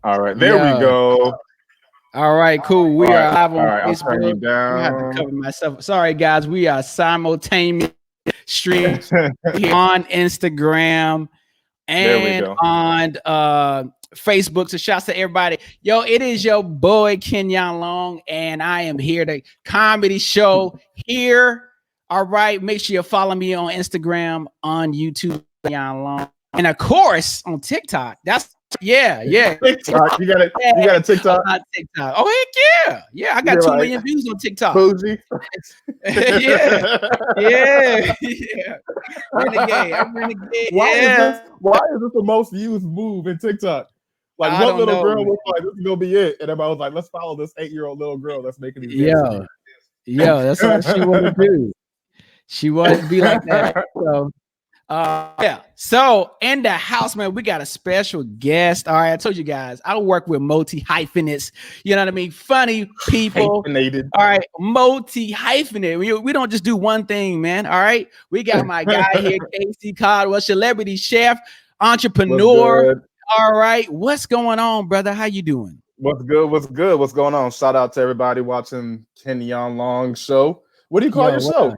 All right, there we Yeah. go. All right, cool. We are live All on right. I'll turn you Facebook. I have to down. cover myself. Sorry, guys. We are simultaneous stream on Instagram There we and go. on Facebook. So shouts to everybody. Yo, it is your boy Kenyon Long, and I am here to comedy show here. All right. Make sure you follow me on Instagram, on YouTube, Kenyon Long, and of course on TikTok. That's yeah. TikTok. You got a TikTok? On TikTok. Oh heck yeah. I got You're 2 like million views on TikTok. bougie. yeah. Yeah. Renegade. I'm renegade. Yeah. Why is this the most used move in TikTok? Like, I what don't little know, girl man. was like, this is gonna be it? And everybody was like, let's follow this 8-year-old little girl that's making these dances. Yo, that's what she wanted to do. She wanted to be like that. So yeah. So in the house, man, we got a special guest. All right, I told you guys, I work with multi hyphenates. You know what I mean? Funny people. Hyphenated. All right, multi hyphenate. We don't just do one thing, man. All right, we got my guy here, Casey Caldwell, celebrity chef, entrepreneur. All right, what's going on, brother? How you doing? What's good? What's good? What's going on? Shout out to everybody watching Kenyon Long show. What do you call your show?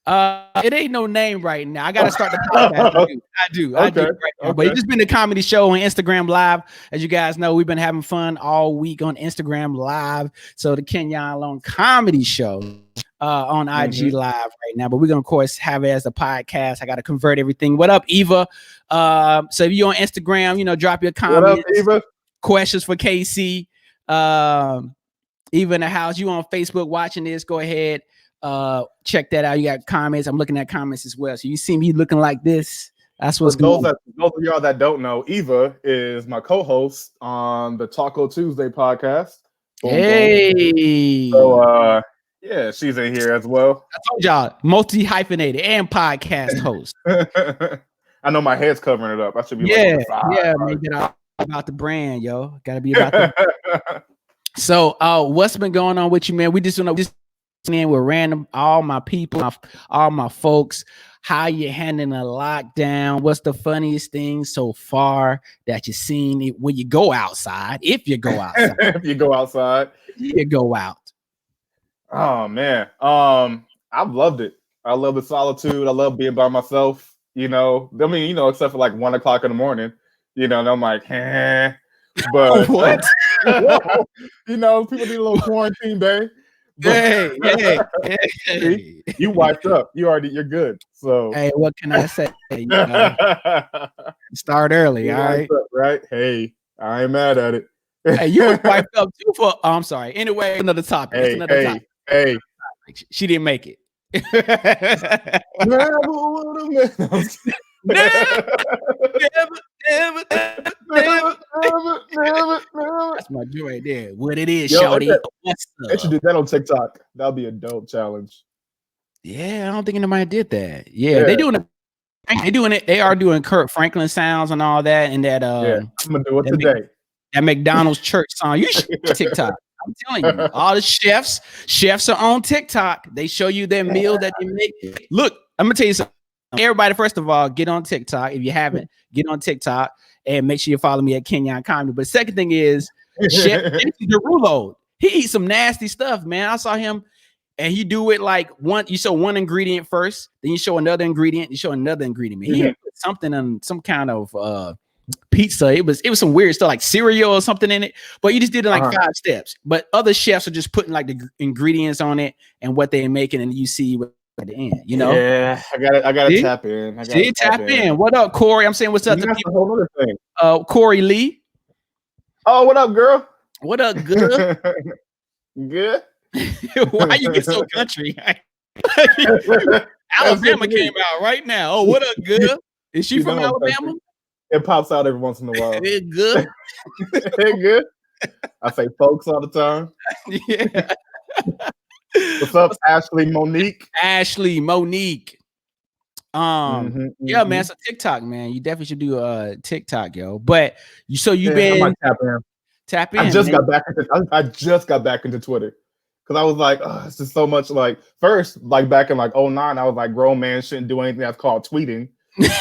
It ain't no name right now. I gotta start the podcast. I do right now. But it's just been a comedy show on Instagram Live. As you guys know, we've been having fun all week on Instagram Live. So the Kenyon Long Comedy Show on IG Live right now. But we're gonna of course have it as a podcast. I gotta convert everything. What up, Eva? So if you're on Instagram, drop your comments. What up, Eva? Questions for KC. Eva in the house. You on Facebook watching this? Go ahead. Check that out. You got comments. I'm looking at comments as well. So you see me looking like this. That's what's going on. Those of y'all that don't know, Eva is my co-host on the Taco Tuesday podcast. Boom, hey. So yeah, she's in here as well. I told y'all, multi-hyphenated and podcast host. I know my head's covering it up. I should be man. Get about the brand, yo. Gotta be about the So what's been going on with you, man? We just in with random, all my people, all my folks. How you handling a lockdown? What's the funniest thing so far that you've seen when you go outside? If you go outside, you go outside. You go out. Oh man, I've loved it. I love the solitude. I love being by myself. Except for like 1 o'clock in the morning. And I'm like, but what? People need a little quarantine day. Hey. You wiped up. You're good. So hey, what can I say? Start early, all right? Up, right? Hey, I ain't mad at it. Hey, you were wiped up too for. Oh, I'm sorry. Anyway, another topic. Hey. She didn't make it. Never. That's my joy right there. What it is, shawty. They should do that on TikTok. That'll be a dope challenge. Yeah, I don't think anybody did that. Yeah. They doing it. They are doing Kirk Franklin sounds and all that. And that I'm gonna do it today. That McDonald's church song. You should TikTok. I'm telling you, all the chefs are on TikTok. They show you their meal that they make. Look, I'm gonna tell you something. Everybody, first of all, get on TikTok. If you haven't, get on TikTok and make sure you follow me at Kenyon Comedy. But second thing is, Chef Derulo. He eats some nasty stuff, man. I saw him, and he do it like you show one ingredient first, then you show another ingredient, you show another ingredient. Man. He put something on some kind of pizza. It was some weird stuff like cereal or something in it, but you just did it like 5 steps. But other chefs are just putting like the ingredients on it and what they're making, and you see what at the end, Yeah, I gotta tap in. Tap in. What up, Corey? I'm saying what's up to people. A whole other thing. Corey Lee. Oh, what up, girl? What up, good? Good. Why you get so country? Alabama came out right now. Oh, what up, good? Is she from Alabama? It pops out every once in a while. It good. It good. I say folks all the time. Yeah. What's up, Ashley Monique? Yeah, man. So TikTok, man. You definitely should do TikTok, yo. But you've been tap in. I just got back into Twitter. Because I was like, oh, it's just so much like first, like back in like 2009, I was like, grown man shouldn't do anything that's called tweeting.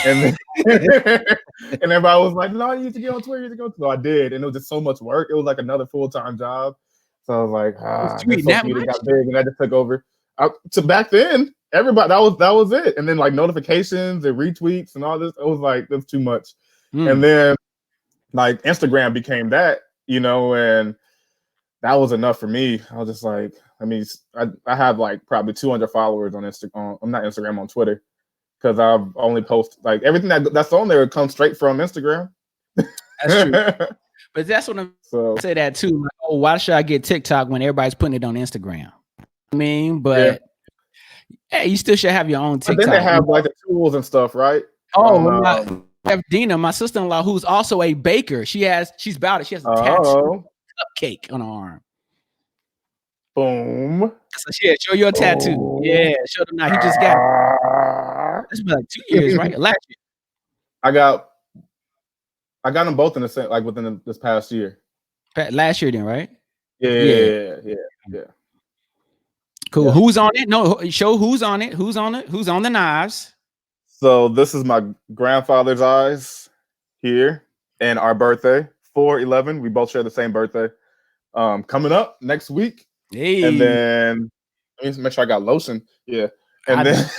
And then, and everybody was like, "No, you need to get on Twitter. You need to go." So I did, and it was just so much work. It was like another full-time job. So I was like, then Tweeting that social media much? got big, and I just took over. So back then, everybody that was it. And then like notifications and retweets and all this, it was like that's too much. And then like Instagram became that, and that was enough for me. I was just like, I have like probably 200 followers on Instagram. I'm not Instagram, on Twitter, because I've only post like everything that's on there comes straight from Instagram. That's true. But that's what I'm say that too. Like, oh, why should I get TikTok when everybody's putting it on Instagram? I mean, but hey, you still should have your own TikTok. But then they have like the tools and stuff, right? Oh, I have Dina, my sister-in-law, who's also a baker. She's about it. She has a tattoo cupcake on her arm. Boom. So show your tattoo. Boom. Yeah, show them now. He just got it. It's been like 2 years, right? Last year. I got them both in the same, like within this past year. Last year, then, right? Yeah. Cool. Yeah. Who's on it? No, show who's on it. Who's on it? Who's on the knives? So this is my grandfather's eyes here, and our birthday, 4/11. We both share the same birthday. Coming up next week. Hey. And then let me make sure I got lotion. Yeah. And then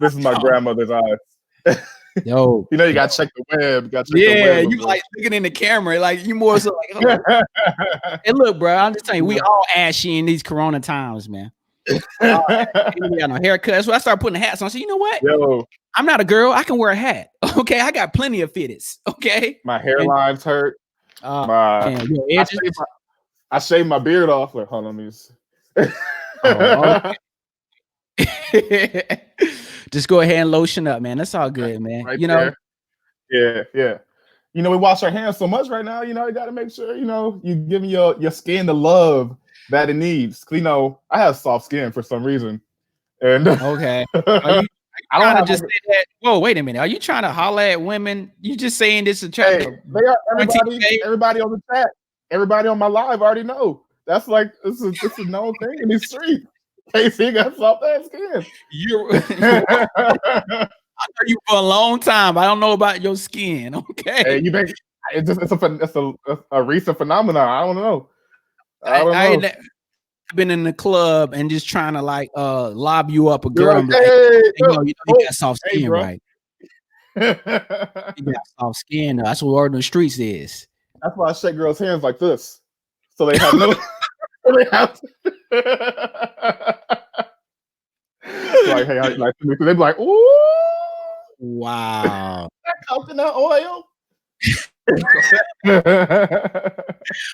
this is my grandmother's eyes. Yo, you gotta check the web. You like looking in the camera, like you more so like. Hey, look, bro, I'm just telling you, we all ashy in these Corona times, man. We got no haircut. That's why I started putting hats on. So you know what? Yo, I'm not a girl. I can wear a hat. Okay, I got plenty of fitteds. Okay, my hairlines hurt. I shaved my beard off. Like, hold on, just go ahead and lotion up, man. That's all good, man. Right there. Yeah. We wash our hands so much right now. You got to make sure you give me your skin the love that it needs. I have soft skin for some reason. And okay, are you trying to just say that? Whoa, wait a minute. Are you trying to holler at women? You just saying this to try to? They are everybody on the chat. Everybody on my live already know. That's like this is a known thing in these streets. KC got soft ass skin. I know you for a long time. I don't know about your skin. Okay. Hey, it's a recent phenomenon. I don't know. I've been in the club and just trying to like lob you up a girl. Like, you got soft skin, right? You got soft skin. That's what word on the streets is. That's why I shake girls' hands like this, so they have no. They have like, hey, nice to meet you. They'd be like, ooh, wow, that coconut oil.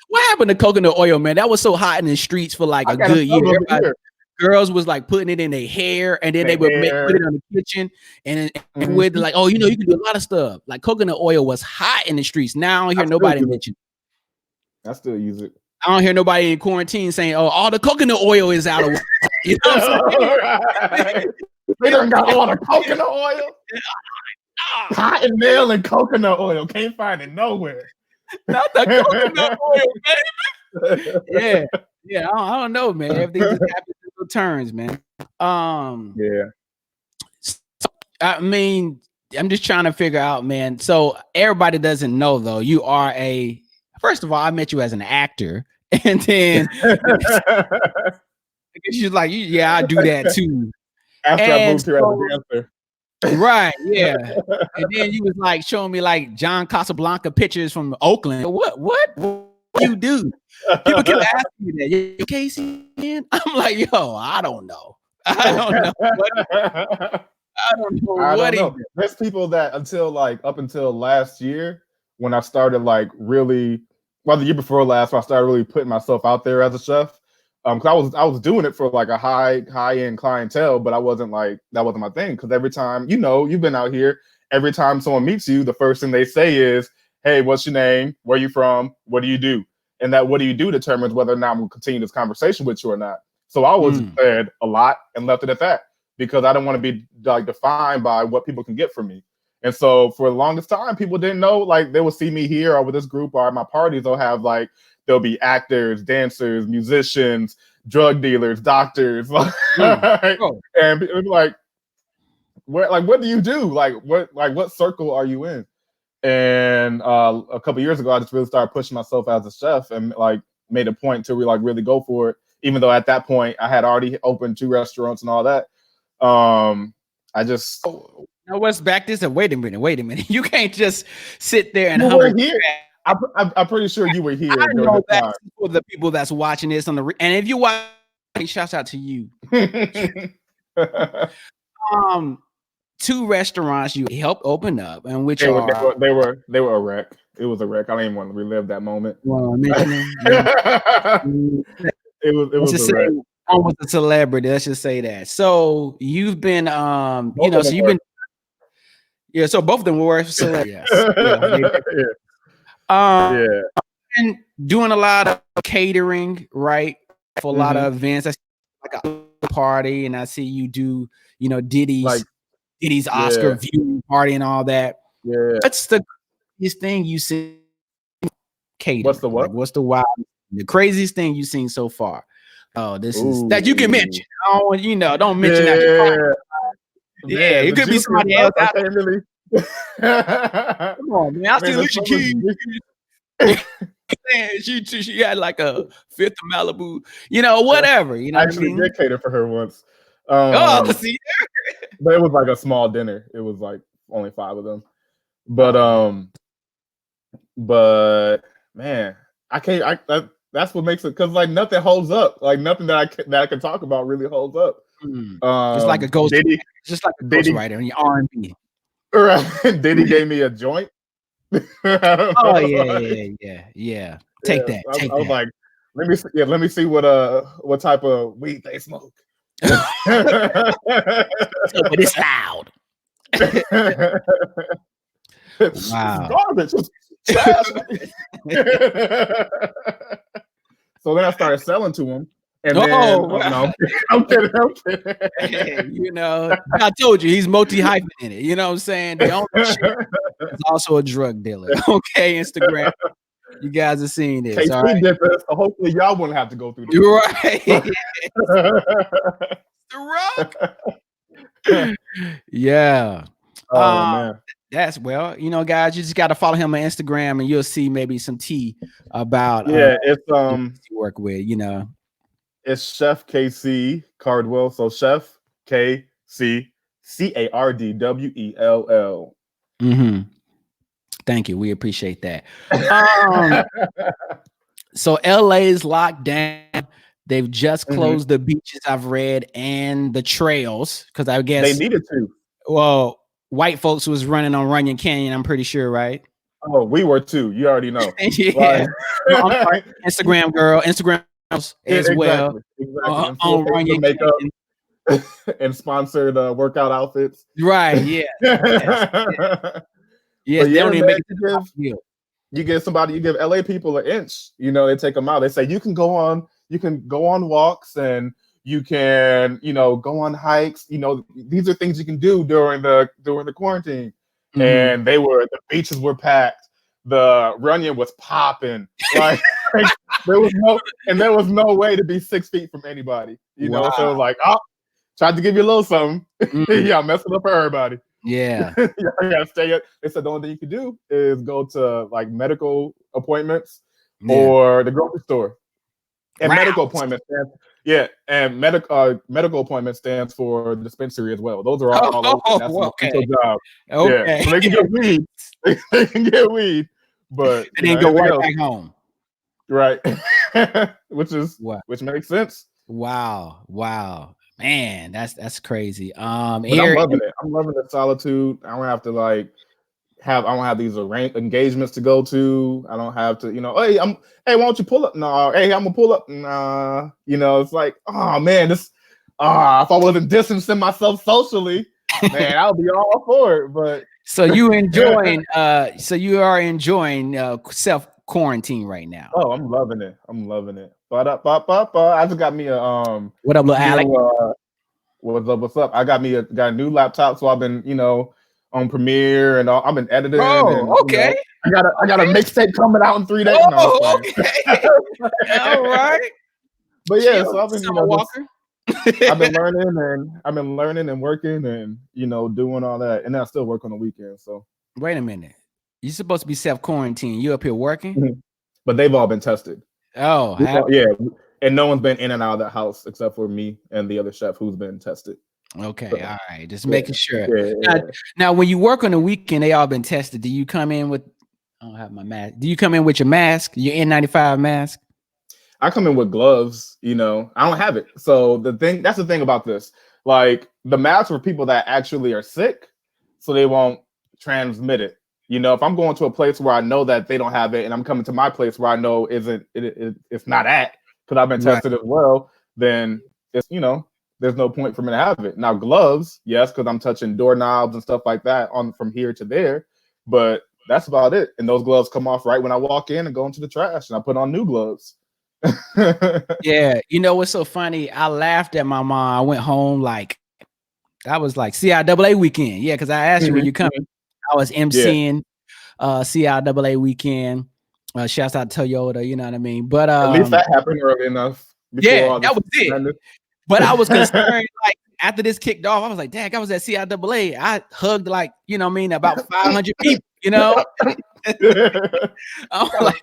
What happened to coconut oil, man? That was so hot in the streets for like a good year. Girls was like putting it in their hair, and then they would put it in the kitchen, and with like, you can do a lot of stuff. Like coconut oil was hot in the streets. Now I don't hear nobody mention. I still use it. I don't hear nobody in quarantine saying, "Oh, all the coconut oil is out of." You know what I'm saying? They done got all the coconut oil. Cotton nail and coconut oil. Can't find it nowhere. Not the coconut oil, baby. Yeah. I don't know, man. Everything just happens in turns, man. I mean, I'm just trying to figure out, man. So everybody doesn't know, though. You are first of all, I met you as an actor, and then I guess you're like, yeah, I do that too. After I moved here as a dancer. Right, yeah. And then you was like showing me like John Casablanca pictures from Oakland. What do you do? People keep asking me that. You Casey? I'm like, yo, I don't know. I don't know. There's people that up until last year, when I started like really, the year before last, when I started really putting myself out there as a chef. Because I was doing it for like a high end clientele, but that wasn't my thing. Because every time, you've been out here, every time someone meets you, the first thing they say is, "Hey, what's your name? Where are you from? What do you do?" And that "what do you do" determines whether or not I'm going to continue this conversation with you or not. So I always said a lot and left it at that, because I don't want to be like defined by what people can get from me. And so for the longest time, people didn't know, like they will see me here or with this group or at my parties, there'll be actors, dancers, musicians, drug dealers, doctors. And it'll be like, what do you do? What circle are you in? And a couple years ago, I just really started pushing myself as a chef and like made a point to really go for it. Even though at that point I had already opened 2 restaurants and all that. I just Now what's back this up? Wait a minute. You can't just sit there and you humble. were here. I'm pretty sure you were here I during know the that time. for the people that's watching this on and if you watch, shouts out to you. 2 restaurants you helped open up, and which they are were a wreck. It was a wreck. I didn't want to relive that moment. well, mention them. It was a wreck. One was a celebrity. Let's just say that. So you've been, Both of them you've were. been, yeah. So both of them were celebrities. Yes. Yeah. And doing a lot of catering, right? For a lot of events. I see like a party, and I see you do, Diddy's Oscar viewing party and all that. Yeah. What's the craziest thing you see catering? What's the what? Like, what's the craziest thing you've seen so far? Oh, this is that you can mention. Don't mention that. Yeah, it could be somebody else. I can't really. Come on, man. I see Alicia Keys. She had like a fifth of Malibu, whatever. I actually did cater for her once. See, but it was like a small dinner. It was like only 5 of them. But man, I can't. That's what makes it, because like nothing holds up. Like nothing that I can talk about really holds up. It's like a ghost. Just like a ghostwriter in your R&B. Right. Diddy gave me a joint. Oh yeah. Take that. I was like, let me see what type of weed they smoke. But it's loud. Wow. Garbage. So then I started selling to him. And no, I'm kidding. I told you he's multi-hyphenated. You know what I'm saying? The owner is also a drug dealer. Okay, Instagram. You guys are seeing this. All right? Did this, so hopefully y'all wouldn't have to go through this. You're right. The Rock. Yeah. Oh man. That's guys, you just got to follow him on Instagram and you'll see maybe some tea about it's work with, It's Chef KC Cardwell. So Chef KC Cardwell. Thank you. We appreciate that. So LA's locked down. They've just closed the beaches, I've read, and the trails, because I guess they needed to. Well, white folks was running on Runyon Canyon, I'm pretty sure, right? Oh, we were too. You already know. Yeah. Right. Instagram girl, Instagram as well. Exactly. On Runyon makeup and sponsored workout outfits. Right. Yeah. Yes. They don't even make it to the field. You give LA people an inch. They take them out. They say you can go on walks and you can, go on hikes. These are things you can do during the quarantine. And the beaches were packed. The Runyon was popping. Like there was no way to be 6 feet from anybody. Wow. So it was like, tried to give you a little something. Yeah, messing up for everybody. Yeah. You gotta stay up. They said the only thing you can do is go to like medical appointments or the grocery store. And medical appointments medical appointment stands for dispensary as well. Those are all open. That's an essential job. Okay. Yeah. So they can get weed. They can get weed, but they didn't go right back home. Right. which makes sense. Wow. Man, that's crazy. I'm loving it. I'm loving the solitude. I don't have to I don't have these engagements to go to. I don't have to, hey, why don't you pull up? No, hey, I'm gonna pull up. Nah, it's like, oh man, if I wasn't distancing myself socially, man, I'll be all for it. But so you enjoying, are enjoying self quarantine right now. Oh, I'm loving it. I just got me a What up, little Alec? What's up? I got a new laptop, so I've been, on Premiere and all. I've been editing. Oh, okay. I got a mixtape coming out in 3 days. Oh, okay. All right. But yeah, so I've been, Walker. I've been learning and working and doing all that, and then I still work on the weekends. So, Wait a minute. You're supposed to be self quarantine. You up here working? Mhm. But they've all been tested. Oh, Yeah, and no one's been in and out of that house except for me and the other chef who's been tested. okay. So, All right. Just yeah, making sure. yeah, Now, yeah. now, when you work on the weekend, they all been tested. Do you come in with? I don't have my mask. Do you come in with your mask? Your N95 mask? I come in with gloves. I don't have it. So that's the thing about this. Like the masks for people that actually are sick, so they won't transmit it. If I'm going to a place where I know that they don't have it, and I'm coming to my place where I know it's not at because I've been Right. tested as well, then there's no point for me to have it. Now gloves, yes, because I'm touching doorknobs and stuff like that on from here to there, but that's about it. And those gloves come off right when I walk in and go into the trash, and I put on new gloves. Yeah. You know what's so funny? I laughed at my mom. I went home like I was like CIAA weekend. Yeah, because I asked you when Mhm, you come. mhm. I was Yeah, emceeing CIAA weekend. Shouts out Toyota, you know what I mean? But at least that happened early enough before yeah, all that this was it. madness. But I was concerned, like after this kicked off, I was like, dang, I was at CIAA. I hugged like, you know what I mean, about 500 people, you know? I'm Got a like,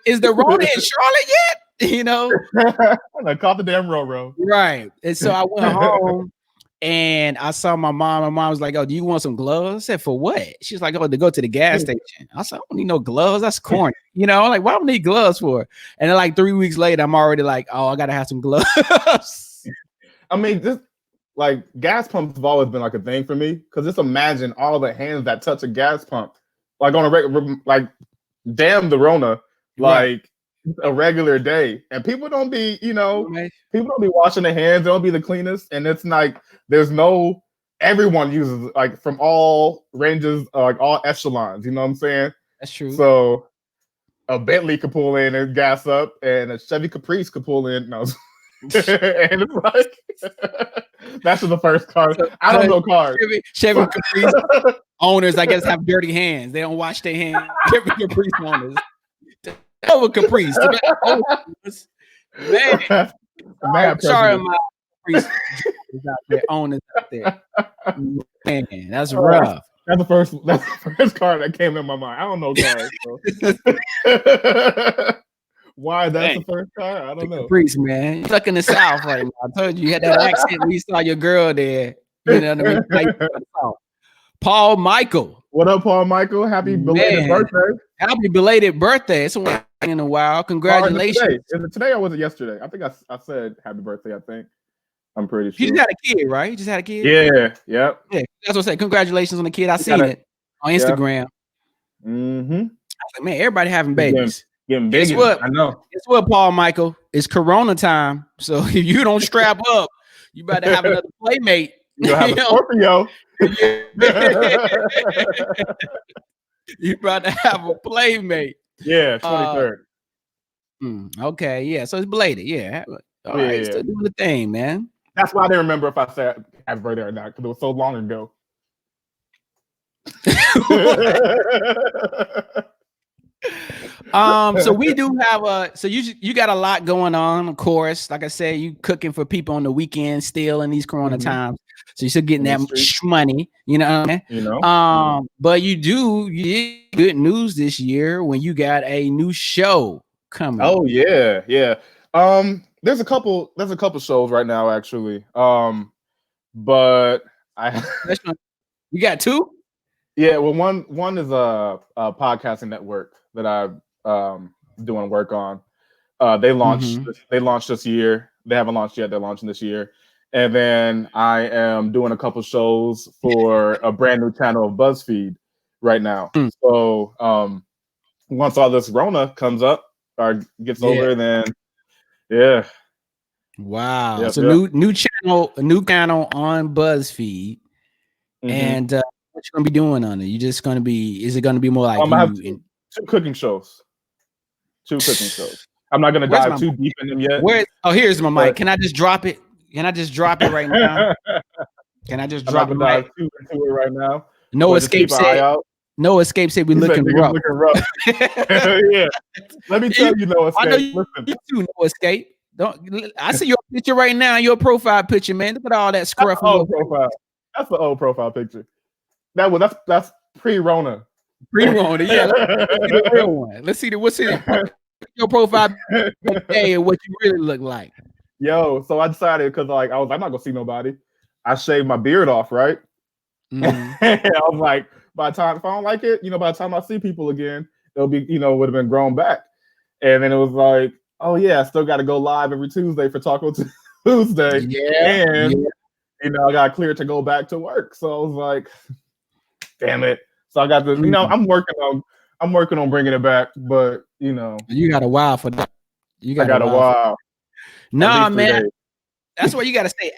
is the Rona in Charlotte yet? You know? I caught the damn Roro. Right. And so I went home and I saw my mom. My mom was like, "Oh, do you want some gloves?" I said, "For what?" She's like, "Oh, to go to the gas station." I said, "I don't need no gloves. That's corny." You know, like, why do I need gloves for? And then like 3 weeks later, I'm already like, "Oh, I gotta have some gloves." I mean, this like gas pumps have always been like a thing for me because just imagine all the hands that touch a gas pump, like on a regular, like damn the Rona, Right. like a regular day, and Right. people don't be washing their hands. They don't be the cleanest, and it's like there's no everyone uses like from all ranges, like all echelons. You know what I'm saying? That's true. So a Bentley could pull in and gas up, and a Chevy Caprice could pull in. No. And it's like that's just the first car. So, I don't know cars. Chevy Caprice owners, I guess, have dirty hands. They don't wash their hands. Chevy Caprice owners. Over Caprice. Man, Mad sorry, president. my Caprice out there, owners out there. Man, that's rough. That's the first car that came in my mind. I don't know cars. So. Why that's the first car? I don't know. Caprice, man. You're stuck in the South right now. I told you had that accent when you saw your girl there. You know what I mean? Paul Michael. What up, Paul Michael? Happy belated birthday. Happy belated birthday. It's in a while. Congratulations. Is it today or was it yesterday? I think I said happy birthday, I think. I'm pretty sure. You just had a kid, right? You just had a kid? Yeah, yep. Yeah, that's what I said. Congratulations on the kid. I seen it on Instagram. Yeah. Mm-hmm. I was like, man, everybody having babies. Getting big. I know. Guess what, Paul Michael? It's Corona time. So if you don't strap up, you better have another playmate. You'll have a Scorpio. You better have a playmate. Yeah, 23rd. Okay, yeah. So it's belated. Yeah. All right, still doing the thing, man. That's why I didn't remember if I said happy birthday or not, because it was so long ago. So we do have so you got a lot going on, of course. Like I said, you cooking for people on the weekend still in these Corona times. So you're still getting that money, you know what I mean? But you did good news this year when you got a new show coming. Oh yeah. There's a couple shows right now actually. But you got two? Yeah, well one is a podcasting network that I'm doing work on. They launched this year. They haven't launched yet. They're launching this year. And then I am doing a couple shows for a brand new channel of BuzzFeed right now. So once all this Rona comes up or gets over, then yeah. Wow. Yep, so new channel on BuzzFeed. And what you gonna be doing on it? You just gonna be? Is it gonna be more like I have two cooking shows? Two cooking shows. I'm not gonna dive too deep in them yet. Here's my mic. Can I just drop it? Can I just drop it right now? Can I just drop it dive too into it right now? No escape said. No escape said we looking rough. Yeah. Let me tell you, no escape. I know you too, no escape. Don't I see your picture right now, your profile picture, man. Look at all that That's scruff. the old profile. That's the old profile picture. That's pre-Rona. Pre-Rona, yeah. Let's see the real one. Let's see what's in your profile today and what you really look like. Yo, so I decided because like I'm not gonna see nobody. I shaved my beard off, right? Mhm. I was like, by the time if I don't like it, by the time I see people again, it'll be, would have been grown back. And then it was like, oh yeah, I still got to go live every Tuesday for Taco Tuesday, Yeah, and yeah. I got cleared to go back to work. So I was like, damn it. So I got to, Mhm. I'm working on bringing it back, but You got a while for that. You I got a got a while. while, at Nah, least 3 man. days. That's why you gotta stay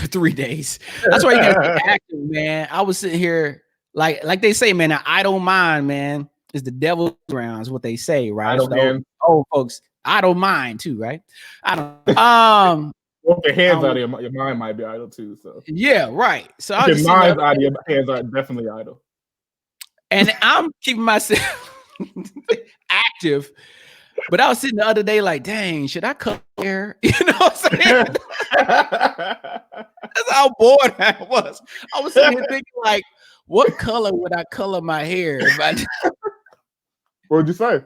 3 days. That's why you gotta stay active, man. I was sitting here like they say, man, an idle mind, man, is the devil's ground, is what they say, right? Idle So the hands. old folks, idle mind too, right? I don't Well, your hands out of your mind might be idle too. So yeah, right. So I was your just sitting there, mind's idle, your hands are definitely idle. and I'm keeping myself active. But I was sitting the other day like, dang, should I cut hair? You know what I'm saying? That's how bored I was. I was sitting here thinking like, what color would I color my hair? What would you say?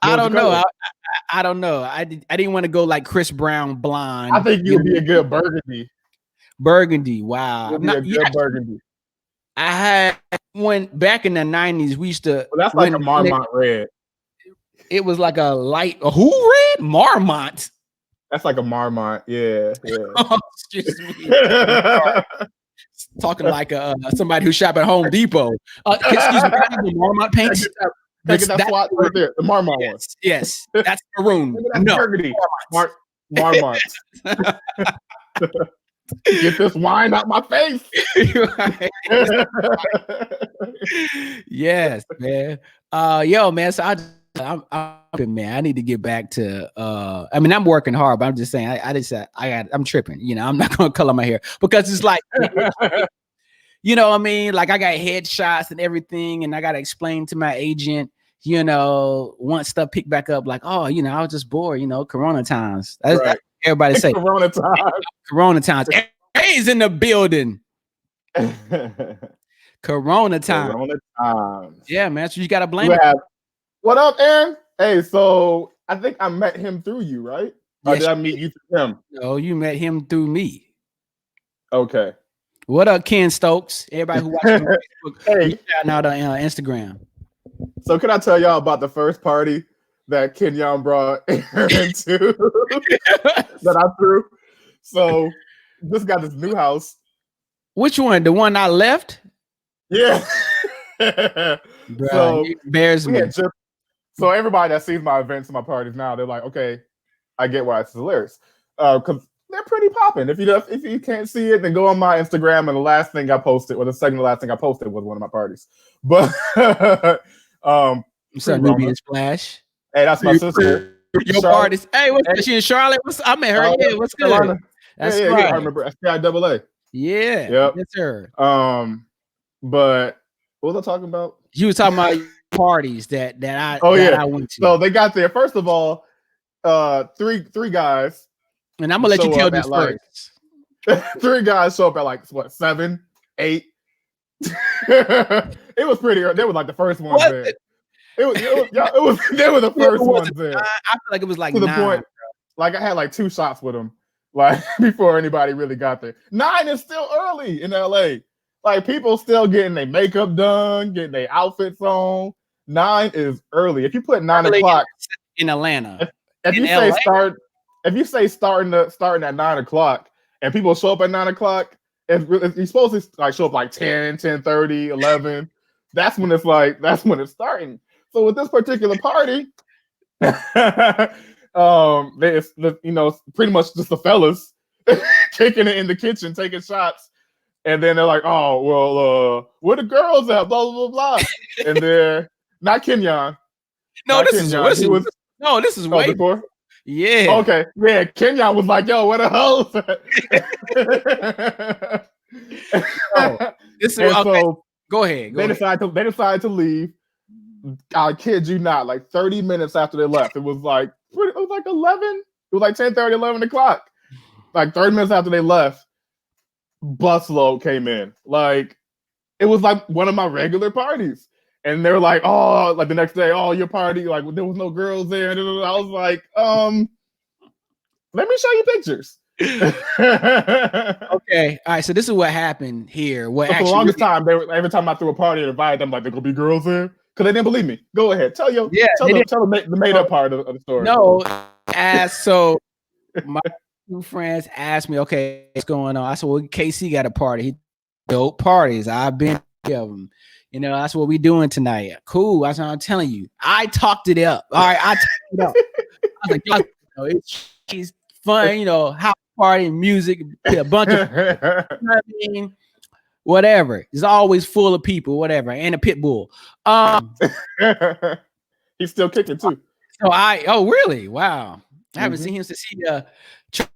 I don't know. I don't know. I didn't want to go like Chris Brown blonde. I think you would be a good burgundy. Burgundy. Wow. You'll be a good burgundy. I had when back in the 90s, we used to. Well, that's like a Marmont red. It was like a who red? Marmont. That's like a Marmont. Yeah. Oh, excuse me. Talking like somebody who shop at Home Depot. Excuse me, can I have the Marmont paints? That's SWAT right there. The Marmont one. Yes, that's maroon. No, burgundy. Marmont. Get this wine out my face. Yes, man. Yo, man. So I'm man. I need to get back to. I mean, I'm working hard, but I'm just saying. I'm tripping. I'm not gonna color my hair because it's like. You know what I mean? Like I got headshots and everything, and I got to explain to my agent, once stuff picked back up, like, oh, I was just bored, Corona times. That's everybody say. Corona times. Corona times. Everybody's in the building. Corona time. Corona times. Yeah, man. So you got to blame it. What up, Aaron? Hey, so I think I met him through you, right? Or did I meet you through him? No, you met him through me. Okay. What up, Ken Stokes? Everybody who watches on Facebook, hey, out on Instagram. So, can I tell y'all about the first party that Kenyon brought Aaron to that I threw? So, this got this new house. Which one? The one I left? Yeah. Bruh, so, bears me. So, everybody that sees my events and my parties now, they're like, okay, I get why it's hilarious. Because they're pretty popping. If you can't see it, then go on my Instagram. And the last thing I posted, or the second to last thing I posted, was one of my parties. But what's up, Nubian Splash? Hey, that's my sister. Your parties. Hey, what's she in Charlotte? I met her. Yeah, what's good? Carolina. That's right. Yeah, I remember SPIAA. Yeah. Yep. Yes, sir. But what was I talking about? You was talking about parties that I went to. So they got there. First of all, three guys. And I'm gonna let you tell this first. 3 guys show up at like 7, 8. It was pretty early. They were like the first ones there. They were the first ones there. I feel like it was like to 9. The point, like I had like 2 shots with them, like before anybody really got there. 9 is still early in LA. Like people still getting their makeup done, getting their outfits on. 9 is early. If you put 9 o'clock in Atlanta, if you say start. If you say starting at 9 o'clock and people show up at 9 o'clock, you're supposed to like show up like 10, 10:30, 11. That's when it's starting. So with this particular party, it's pretty much just the fellas kicking it in the kitchen, taking shots, and then they're like, oh well, where the girls at? Blah blah blah blah. And they're not Kenyon. No, this is way before. Yeah. Okay. Yeah. Kenyon was like, "Yo, what the hell?" So go ahead. They decided to leave. I kid you not. Like 30 minutes after they left, it was like 11. It was like 10:30, 11 o'clock. Like 30 minutes after they left, busload came in. Like it was like one of my regular parties. And they were like, oh, like the next day, oh, your party, like there was no girls there. And I was like, let me show you pictures. Okay, all right. So this is what happened here. What But for the actually? longest time, every time I threw a party and invited them, like there gonna be girls there because they didn't believe me. Go ahead, tell the made up part of the story. No, so my two friends asked me, okay, what's going on? I said, well, KC got a party. He dope parties. I've been to them. You know, that's what we doing tonight. Cool. That's what I'm telling you. I talked it up. All right, I talked it up. I was like, it's fun, you know, house party and music, a bunch of you know what I mean? Whatever. It's always full of people, whatever, and a pit bull. He's still kicking too. So really? Wow. I haven't seen him since he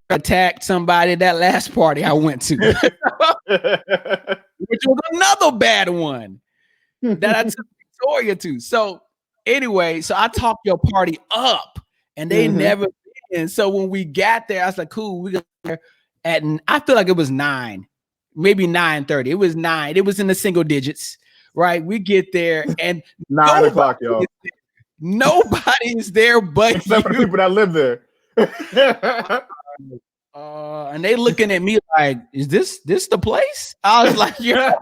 attacked somebody at that last party I went to. Which was another bad one that I took Victoria to. So anyway, so I talked your party up and they never been. So when we got there, I was like, cool, we got there at, I feel like it was 9, maybe 9:30. It was 9. It was in the single digits, right? We get there and 9 o'clock, y'all. Nobody's there but except for the people that live there. And they looking at me like, is this the place? I was like, yo,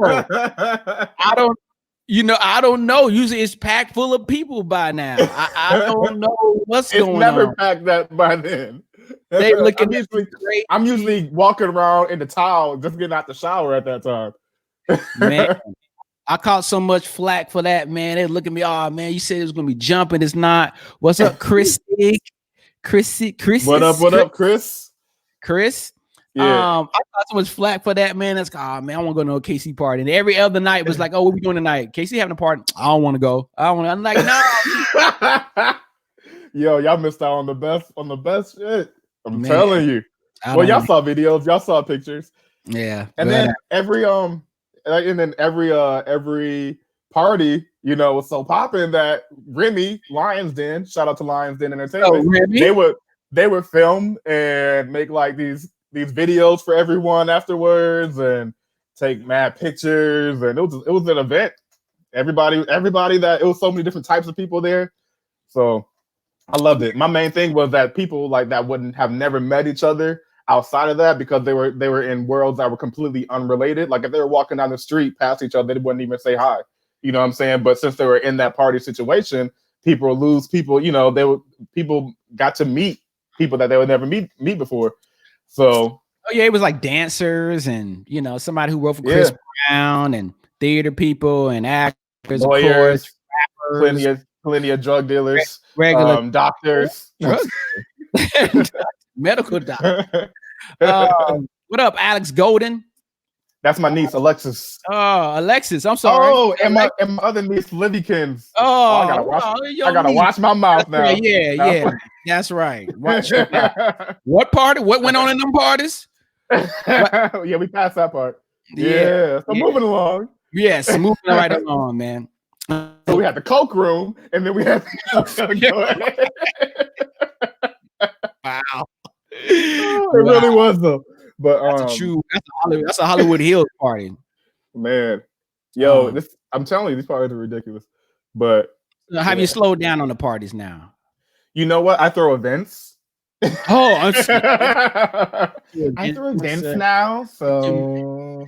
I don't know. Usually it's packed full of people by now. I don't know what's going on. It's never packed that by then. They looking I'm usually walking around in the towel, just getting out the shower at that time. Man, I caught so much flack for that, man. They look at me, oh man, you said it was gonna be jumping. It's not. What's up, Chris? Chris? What up, Chris? Chris? Yeah. I got so much flack for that, man. That's man, I want to go to a KC party. And every other night was like, oh, what we doing tonight? KC having a party. I don't want to go. I'm like, no. Yo, y'all missed out on the best shit. I'm telling you. Well, y'all saw videos, y'all saw pictures. Yeah. And then every party, you know, was so popping that Remy Lions Den, shout out to Lions Den Entertainment, they would film and make like these videos for everyone afterwards and take mad pictures, and it was an event. Everybody that it was so many different types of people there. So I loved it. My main thing was that people like that wouldn't have never met each other outside of that because they were in worlds that were completely unrelated. Like if they were walking down the street past each other, they wouldn't even say hi. You know what I'm saying? But since they were in that party situation, people lose people. You know, people got to meet people that they would never meet before. So it was like dancers and you know somebody who wrote for Chris Brown and theater people and actors, lawyers, of course, plenty of drug dealers, regular doctors, medical doctor. What up, Alex Golden? That's my niece, Alexis. Oh, Alexis, I'm sorry. Oh, and my other niece, Livykins. Oh, I gotta watch my mouth now. Yeah, that's right. Watch your mouth. What party? What went on in them parties? Yeah, we passed that part. Yeah. So moving along. Yes, moving right along, man. So we had the Coke room, and then we had wow. It really was though. But that's a Hollywood Hills party. Man. Yo, I'm telling you, these parties are ridiculous. But have you slowed down on the parties now? You know what? I throw events. Oh, I throw events now. So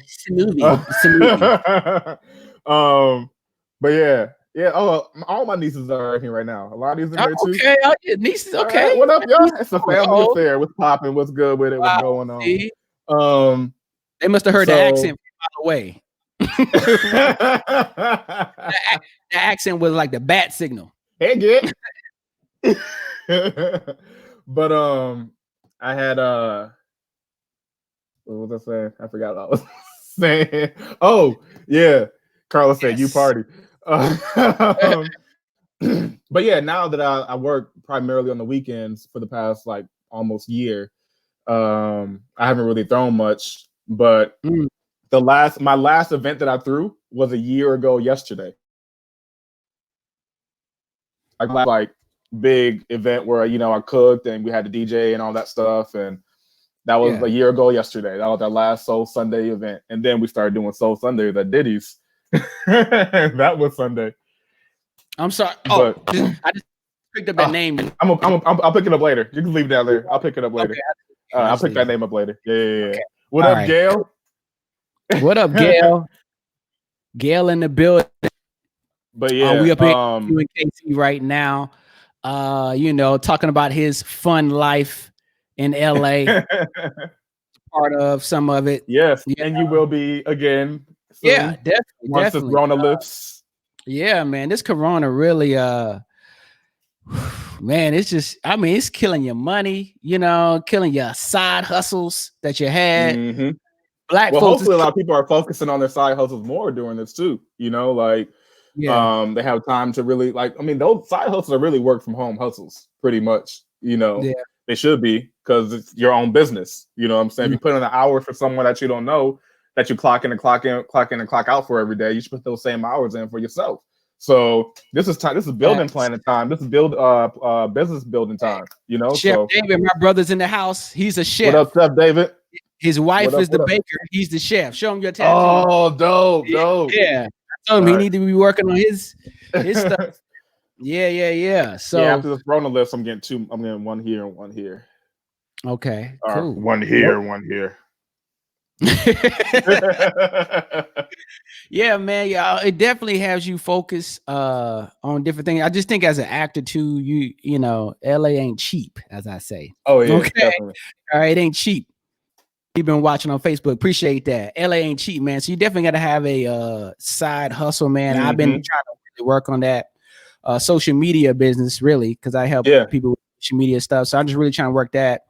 but yeah. Oh, all my nieces are here right now. A lot of these are there too. Okay, your nieces. Okay, right, what up, y'all? It's a family affair. What's popping? What's good with it? What's going on? They must have heard the accent by the way. The accent was like the bat signal. Hey, good. But I had what was I saying? I forgot what I was saying. Oh yeah, Carla said you party. But yeah, now that I work primarily on the weekends for the past like almost year, I haven't really thrown much. But my last event that I threw was a year ago yesterday. Like big event where I cooked and we had the DJ and all that stuff, and that was Yeah. a year ago yesterday. That was our last Soul Sunday event, and then we started doing Soul Sundays at Diddy's. That was Sunday. I'm sorry. But I just picked up that name. I'll pick it up later. You can leave it down there. I'll pick it up later. Okay, I'll pick that name up later. Yeah. Okay. What All up, right. Gail? What up, Gail? Gail in the building. But yeah, we up here in KC right now. Talking about his fun life in LA. Part of some of it. Yes, and you will be again soon. Yeah, definitely. Once this Corona lifts. Yeah, man, this Corona really man, it's just, I mean, it's killing your money, killing your side hustles that you had. Mm-hmm. Black well, folks, hopefully a lot of people are focusing on their side hustles more during this too. They have time to really those side hustles are really work from home hustles, pretty much. They should be, because it's your own business. You know what I'm saying? Mm-hmm. If you put in an hour for someone that you don't know, that you clock in and clock out for every day, you should put those same hours in for yourself. So this is time. This is building planning time. This is business building time. Chef David, my brother's in the house. He's a chef. What up, Chef David? His wife is the baker. He's the chef. Show him your tattoo. Oh, dope. Yeah. I told him he need to be working on his stuff. Yeah. So after this Corona list, I'm getting one here and one here. Okay, cool. One here, one here. Yeah, man. Yeah, it definitely has you focus on different things. I just think as an actor too, you know, LA ain't cheap, as I say. Oh yeah, okay. Definitely. All right, it ain't cheap. You've been watching on Facebook. Appreciate that. LA ain't cheap, man. So you definitely got to have a side hustle, man. Mm-hmm. I've been trying to really work on that social media business, really, because I help people with social media stuff. So I'm just really trying to work that.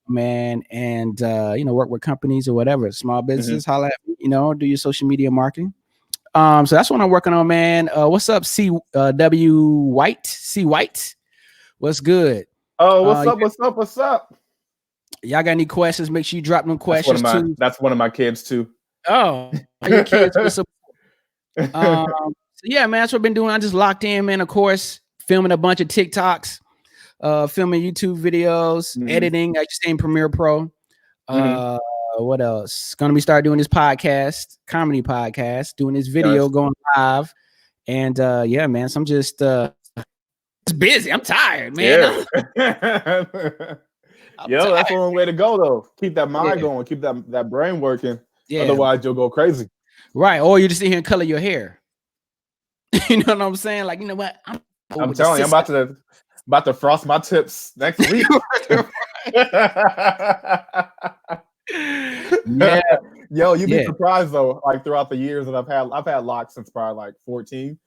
Man, and work with companies or whatever, small businesses, holla at, do your social media marketing. So that's what I'm working on, man. What's up, W White? C White, what's good? Oh, what's up? Y'all got any questions? Make sure you drop them questions too. That's one of my kids too. Oh, your kids. So yeah, man, that's what I've been doing. I just locked in, man. Of course, filming a bunch of TikToks. Filming YouTube videos, editing. I just in Premiere Pro. What else? Gonna be start doing this podcast, comedy podcast, doing this video, going live, and yeah, man. So I'm just busy. I'm tired, man. Yeah. That's the only way to go though. Keep that mind going. Keep that brain working. Yeah. Otherwise, you'll go crazy. Right. Or you just sit here and color your hair. You know what I'm saying? Like, you know what? I'm telling you, I'm about to frost my tips next week. Yeah. Yo, you'd be surprised though. Like throughout the years that I've had locks since probably like 14,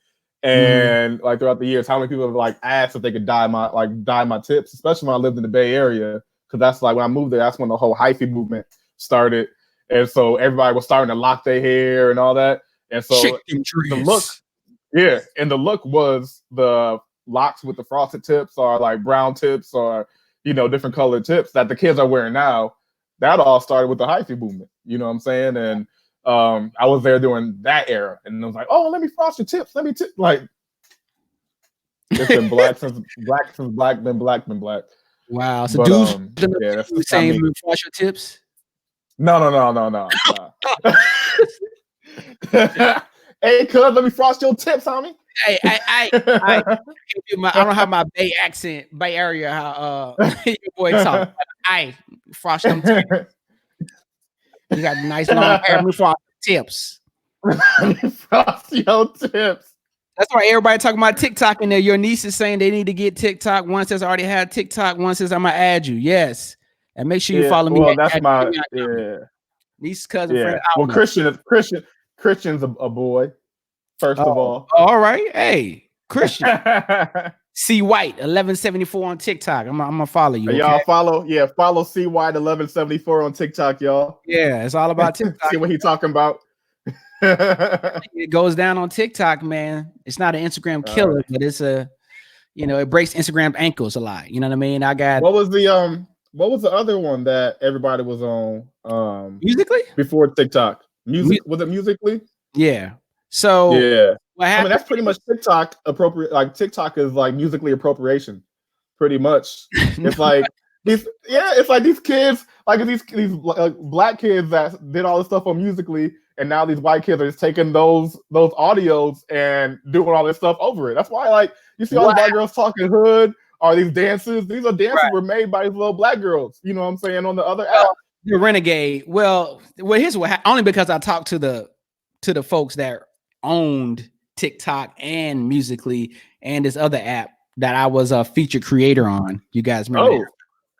and like throughout the years, how many people have like asked if they could dye my tips, especially when I lived in the Bay Area, because that's like when I moved there. That's when the whole hyphy movement started, and so everybody was starting to lock their hair and all that, and so the look, and the look was the locks with the frosted tips or like brown tips or different colored tips that the kids are wearing now. That all started with the hyphy movement, you know what I'm saying? And I was there during that era, and I was like, oh, let me frost your tips, like it's been black since black been black. Wow. So dudes that's saying frost your tips? No. Hey, cuz, let me frost your tips, homie. Hey, I don't have my Bay accent, Bay Area, how your boy talk. I frost them tips. You got nice long hair. Let me frost tips. Frost your tips. That's why everybody talking about TikTok in there. Your niece is saying they need to get TikTok. One says I already had TikTok. One says I'm gonna add you. Yes, and make sure you follow me. Well, that's my niece, cousin, friend. Well, Christian's a boy. First of all. All right. Hey, Christian. C White 1174 on TikTok. I'm gonna follow you. Okay? Y'all follow C White 1174 on TikTok, y'all. Yeah, it's all about TikTok. See what he talking about. It goes down on TikTok, man. It's not an Instagram killer, but it's it breaks Instagram ankles a lot. You know what I mean? I got what was the other one that everybody was on Musically before TikTok? Was it Musically? Yeah. So what I mean, happened that's pretty much TikTok appropriate. Like TikTok is like musically appropriation, pretty much. no, It's like it's like these kids, like these like, black kids that did all this stuff on musically, and now these white kids are just taking those audios and doing all this stuff over it. That's why, like, you see all these what black girls talking hood, or these dances. These are dances right. were made by these little black girls. You know what I'm saying, on the other app. Well, the renegade. Well, here's what only because I talked to the folks that owned TikTok and Musically and this other app that I was a feature creator on. You guys remember that? Oh,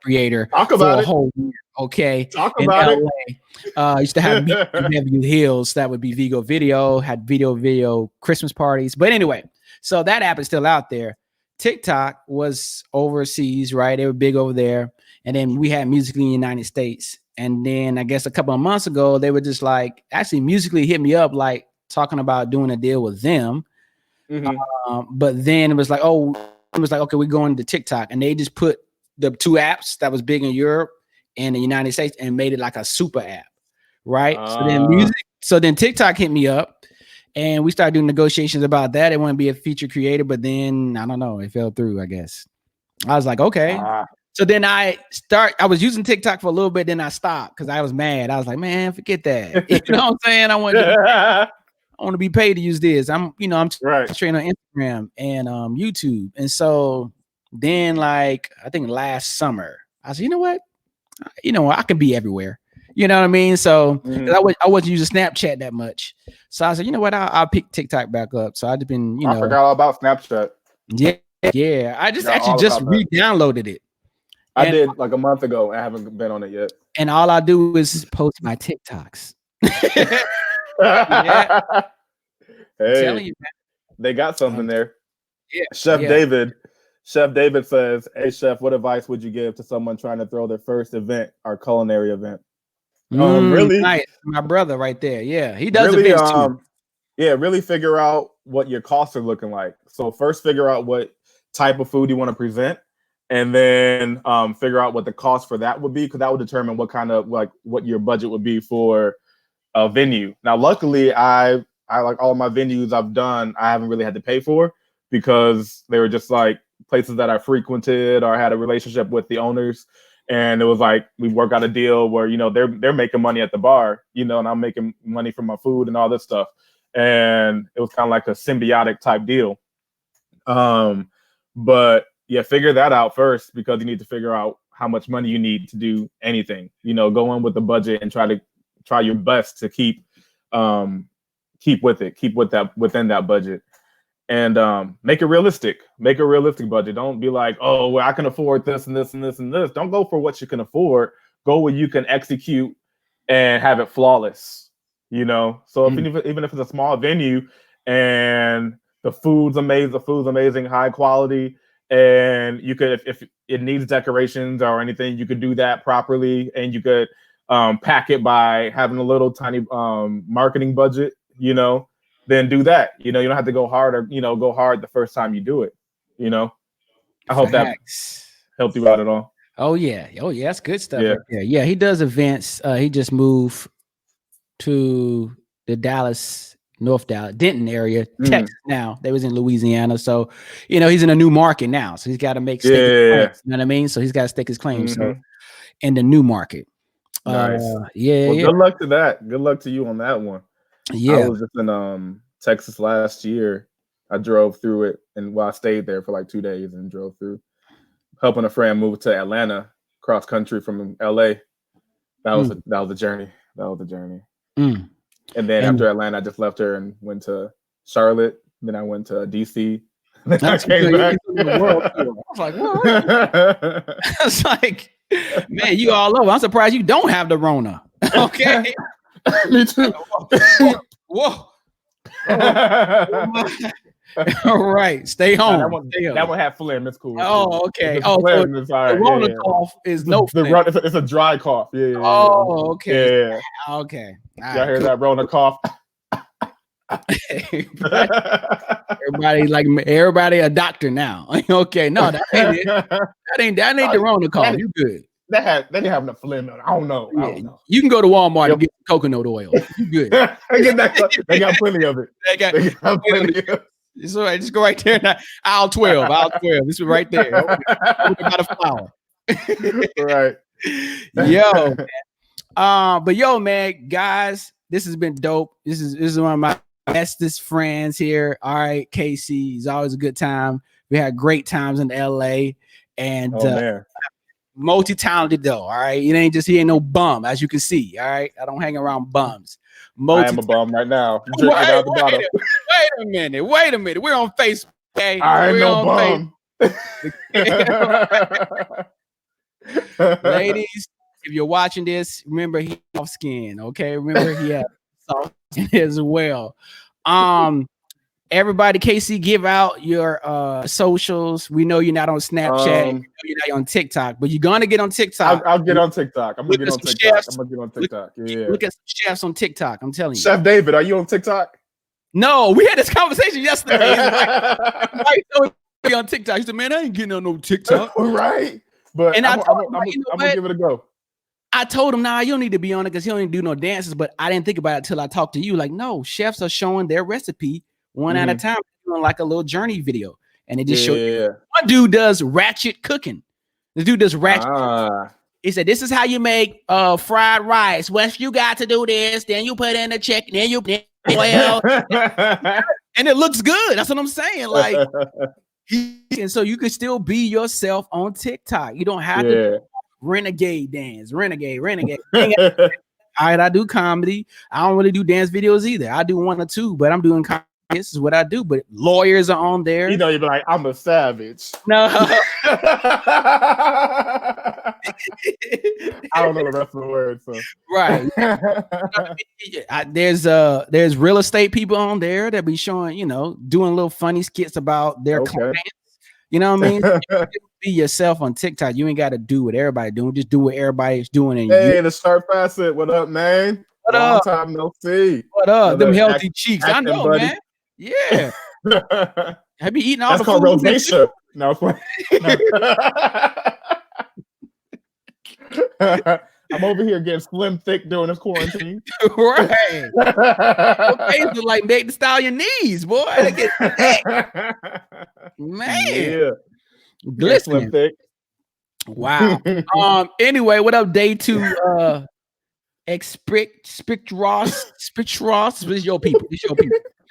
Creator talk for about a it. whole year. Okay. Talk In about it. LA. I used to have meet in Beverly Hills. That would be Vigo Video, had video Christmas parties. But anyway, so that app is still out there. TikTok was overseas, right? They were big over there. And then we had Musically in the United States. And then I guess a couple of months ago, they were just like, actually Musically hit me up, like talking about doing a deal with them. But then it was like, okay, we're going to TikTok. And they just put the two apps that was big in Europe and the United States and made it like a super app, right? So then TikTok hit me up and we started doing negotiations about that. It wanted to be a feature creator, but then I don't know, it fell through, I guess. I was like, okay. So then I was using TikTok for a little bit, then I stopped because I was mad. I was like, man, forget that. You know what I'm saying? I want to be paid to use this. I'm training on Instagram and YouTube. And so then, like, I think last summer, I said, you know what? I can be everywhere. You know what I mean? So I wasn't using Snapchat that much. So I said, you know what? I'll pick TikTok back up. So I've just been, I forgot all about Snapchat. Yeah. I just re-downloaded it. I did like a month ago. I haven't been on it yet. And all I do is post my TikToks. Yeah. Hey, telling you, man. They got something there. Yeah. Chef David says, "Hey, chef, what advice would you give to someone trying to throw their first event or culinary event?" Really, nice. My brother right there. Yeah, he does events too. Yeah, really figure out what your costs are looking like. So first, figure out what type of food you want to present, and then figure out what the cost for that would be, because that would determine what kind of what your budget would be for a venue. Now, luckily, I like all of my venues I've done, I haven't really had to pay for, because they were just like places that I frequented or had a relationship with the owners. And it was like, we work out a deal where, they're making money at the bar, and I'm making money from my food and all this stuff. And it was kind of like a symbiotic type deal. But yeah, figure that out first, because you need to figure out how much money you need to do anything. Go in with the budget and try your best to keep within that budget, and make it realistic. Make a realistic budget. Don't be like, oh, well, I can afford this and this and this and this. Don't go for what you can afford. Go where you can execute and have it flawless. So even if it's a small venue and the food's amazing, high quality, and you could, if it needs decorations or anything, you could do that properly, and you could pack it by having a little tiny marketing budget, then do that. You don't have to go hard the first time you do it. I hope that helped you out at all. Oh yeah, that's good stuff. Yeah, right there. Yeah, he does events. He just moved to the North Dallas, Denton area, Texas now. They was in Louisiana, so he's in a new market now. So he's got to make stake his claims, you know what I mean? So he's got to stake his claim. So in the new market. Nice. Good luck to that. Good luck to you on that one. Yeah, I was just in Texas last year. I drove through it, and I stayed there for like 2 days and drove through, helping a friend move to Atlanta, cross country from LA. That was a journey. That was a journey. And then after Atlanta, I just left her and went to Charlotte. Then I went to DC. Then I came back. I was like, what? It's like, man, you all over. I'm surprised you don't have the Rona. Okay. Me too. Whoa. All right. Stay home. That one had phlegm. It's cool. Oh, okay. So the Rona cough is it's a dry cough. Yeah. Oh, okay. Yeah. Okay. Y'all hear that Rona cough? everybody a doctor now. Okay, no, that ain't it. That ain't the Rona cough. You good? They didn't have enough filet milk. I don't know. You can go to Walmart Yep. and get coconut oil. You good. They got plenty of it. They got plenty of it. It's all right. Just go right there. Now. Aisle 12. Aisle 12. This is right there. Over by the flour. Right. Yo, man. But yo, man, guys, this has been dope. This is one of my bestest friends here. All right, Casey. It's always a good time. We had great times in LA. And man. Multi-talented though. All right. He ain't no bum, as you can see. All right. I don't hang around bums. I am a bum right now. Drinking out the bottle. Wait a minute. We're on Facebook. Okay? I ain't no bum. Ladies, if you're watching this, remember he's off skin. Okay. Remember he has soft skin as well. Everybody, Casey, give out your socials. We know you're not on Snapchat. We know you're not on TikTok, but you're gonna get on TikTok. I'll get on TikTok. I'm gonna get on TikTok. Yeah. Look at some chefs on TikTok. I'm telling you. Chef David, are you on TikTok? No, we had this conversation yesterday. Like, be on TikTok. He said, "Man, I ain't getting on no TikTok." Right. But I'm gonna give it a go. I told him, nah, you don't need to be on it because he don't even do no dances. But I didn't think about it until I talked to you. Like, no, chefs are showing their recipe one at a time, doing like a little journey video, and it just showed you. One dude does ratchet cooking. This dude does ratchet. He said, "This is how you make fried rice. Once you got to do this, then you put in the chicken, then you oil, and it looks good." That's what I'm saying. Like, and so you can still be yourself on TikTok. You don't have to renegade dance, renegade. All right, I do comedy. I don't really do dance videos either. I do one or two, but I'm doing comedy. This is what I do, but lawyers are on there. You know, you'd be like, I'm a savage. No. I don't know the rest of the words. So. Right. There's real estate people on there that be showing, doing little funny skits about their clients. You know what I mean? You be yourself on TikTok. You ain't got to do what everybody doing. Just do what everybody's doing. And the Sharp Facet. What up, man? What up? Long time no see. What up? Them healthy cheeks. I know, buddy. Man. Yeah. I be eating all That's the called food. rosacea. No, I'm over here getting slim thick during this quarantine. Right. Your face look like Meg the Stallion knees, boy. Man. Yeah. Glistening. Slim thick. Wow. Anyway, what up, day 2? Spick Ross. This is your people.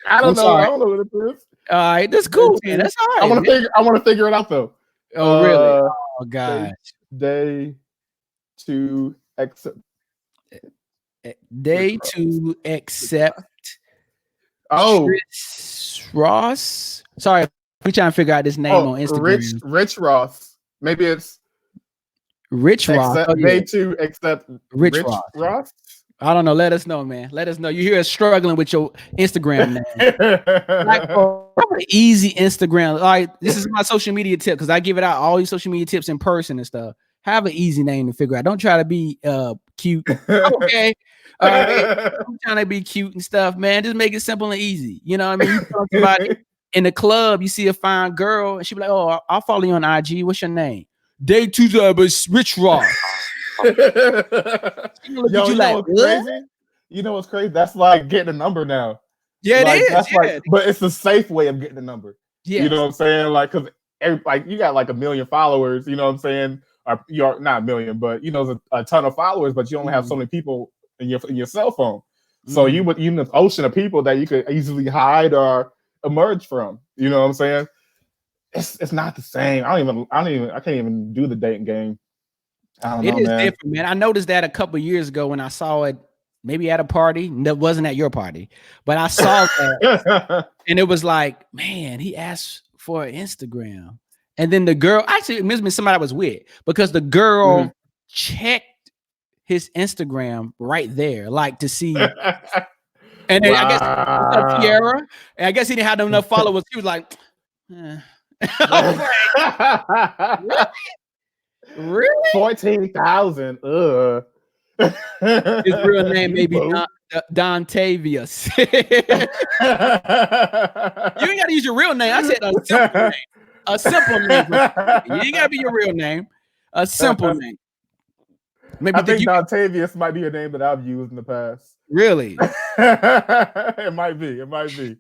I don't know. I don't know what it is. All right, that's cool, man. That's all right. I want to figure it out though. Oh, really? Oh, gosh. Day 2 accept. Day 2 accept. Oh, Chris Ross. Sorry, we trying to figure out this name on Instagram. Rich Ross. Maybe it's Rich Ross. Day 2 accept Rich Ross. I don't know. Let us know, man. Let us know. You hear us struggling with your Instagram name. Like, an easy Instagram. Like, this is my social media tip because I give it out all these social media tips in person and stuff. Have an easy name to figure out. Don't try to be cute. Okay. I'm trying to be cute and stuff, man. Just make it simple and easy. You know what I mean? You talk about it in the club, you see a fine girl, and she be like, "Oh, I'll follow you on IG. What's your name?" Day 2 Rich Ross. You know what's crazy? That's like getting a number now. Yeah, like, it is. That's like, but it's a safe way of getting a number. Yeah, you know what I'm saying? Like, because you got like 1 million followers. You know what I'm saying? Or you're not 1 million, but a ton of followers. But you only have so many people in your cell phone. So you would an ocean of people that you could easily hide or emerge from. You know what I'm saying? It's not the same. I can't even do the dating game. It is different, man. I noticed that a couple years ago when I saw it, maybe at a party. That wasn't at your party, but I saw that, and it was like, man, he asked for an Instagram, and then the girl actually it must be somebody I was with because the girl checked his Instagram right there, like to see. And then I guess Tiara, and I guess he didn't have enough followers. He was like, Really? 14,000. His real name may be Dontavius. You ain't gotta use your real name. I said a simple name. A simple name. You ain't gotta be your real name. A simple name. Maybe I think think you Dontavius might be a name that I've used in the past. really It might be. It might be.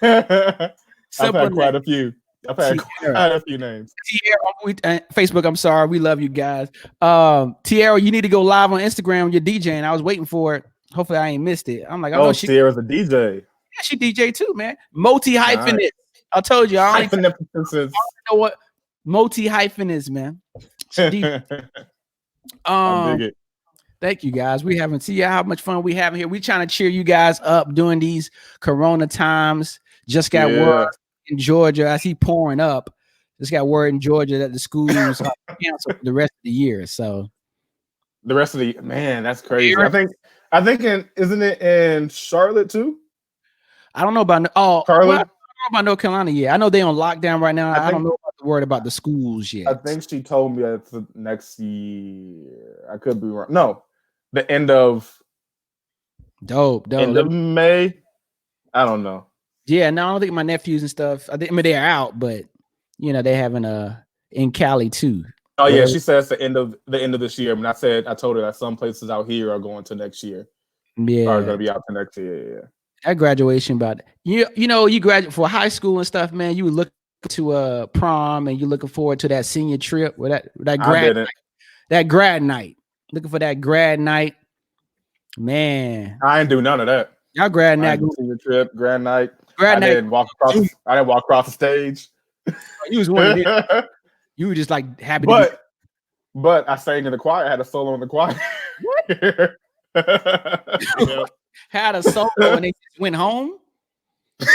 I've simple had name. quite a few. I've had Tierra. quite a few names. Facebook, I'm sorry. We love you guys. Tierra, you need to go live on Instagram with your DJing. I was waiting for it. Hopefully I ain't missed it. I'm like, I know Oh, she Sierra's a DJ. she DJ too, man. Multi hyphenate. Nice. I told you I only Hyphenipsis. know what multi hyphen is, man. She DJ. I dig it. Thank you guys. We haven't see how much fun we having here. We trying to cheer you guys up during these Corona times. Just got word in Georgia. I see pouring up. Just got word in Georgia that the schools are canceled for the rest of the year. So the rest of the man, that's crazy. I think isn't it in Charlotte too? I don't know about Charlotte. Well, I don't know about North Carolina yet. I know they on lockdown right now. I don't know about the word about the schools yet. I think she told me it's the next year. I could be wrong. No, the end of end of May. I don't know. Yeah, no, I don't think my nephews and stuff. I mean they're out, but you know they having in Cali too. Oh yeah, she says the end of this year. I mean, I told her that some places out here are going to next year. Yeah, are going to be out to next year. Yeah. That graduation, but you graduate for high school and stuff, man. You look to prom and you're looking forward to that senior trip or that grad night. Looking for that grad night, man. I didn't do none of that. Y'all grad night, senior trip, grad night. I didn't walk across the stage. You was one of them. You were just like happy. But I sang in the choir. I had a solo in the choir. What? Had a solo and they just went home. I